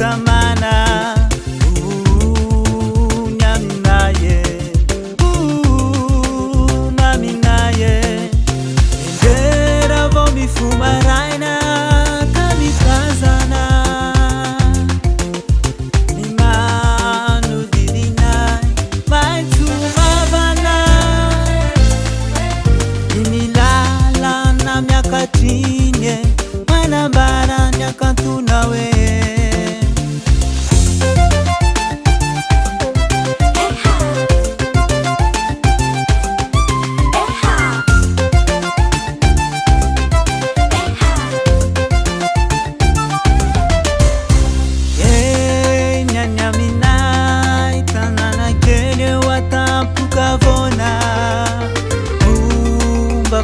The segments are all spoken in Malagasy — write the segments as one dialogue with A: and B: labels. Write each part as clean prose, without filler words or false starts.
A: mahatamana nyaminaye maminaye endera vomi fumaraina kamikazana mimanu didinai maitumavana imilala na myakatinye manambara nyakatunawe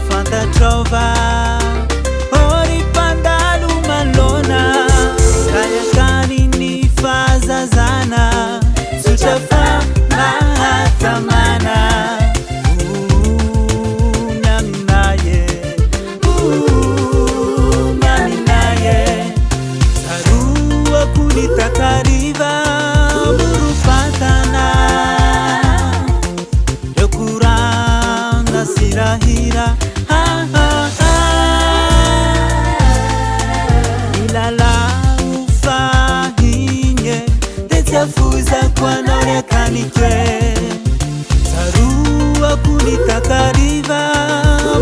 A: Fanta trova ori pandalu malona kaya kanini fazazana suchafa mahatamana naminaye naminaye sarua kunitakariva burupatana yokuranga sirahira ilala ufahinye tetyafuza kwanaonekanitwe sarua kunitakariva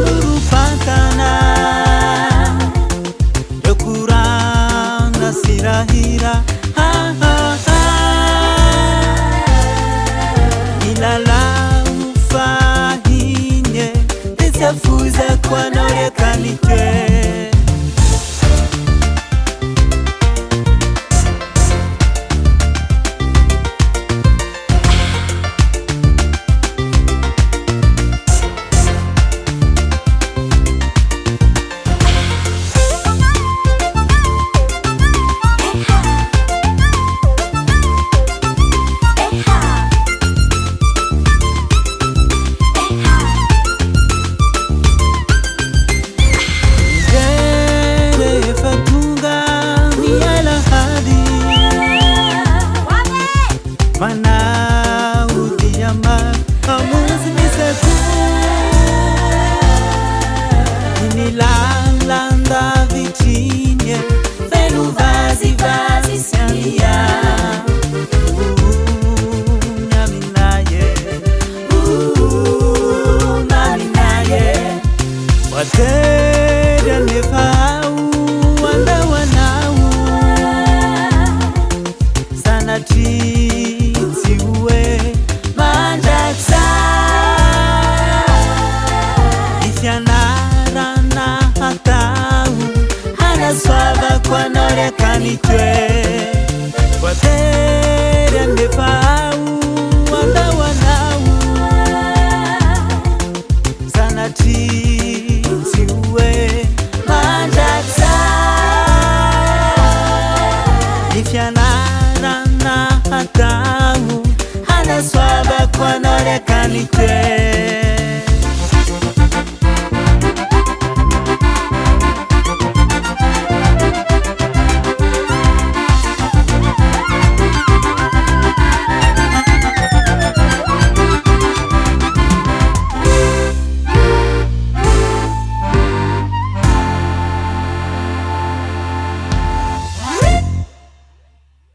A: burupatana yokuranga sirahira ilala ufahinye tetyafuza kwanaonekanitwe mana udiyama amuzi miseku inilanda vitinye velu vazi vazi siania naminaye naminaye wateria nefau wanda wanau sanati swava kwanaonekanitwe wateria ndefau wanda wanau sanatitiwe manjaksa ifyanarana hatau hana swava kwanaonekanitwe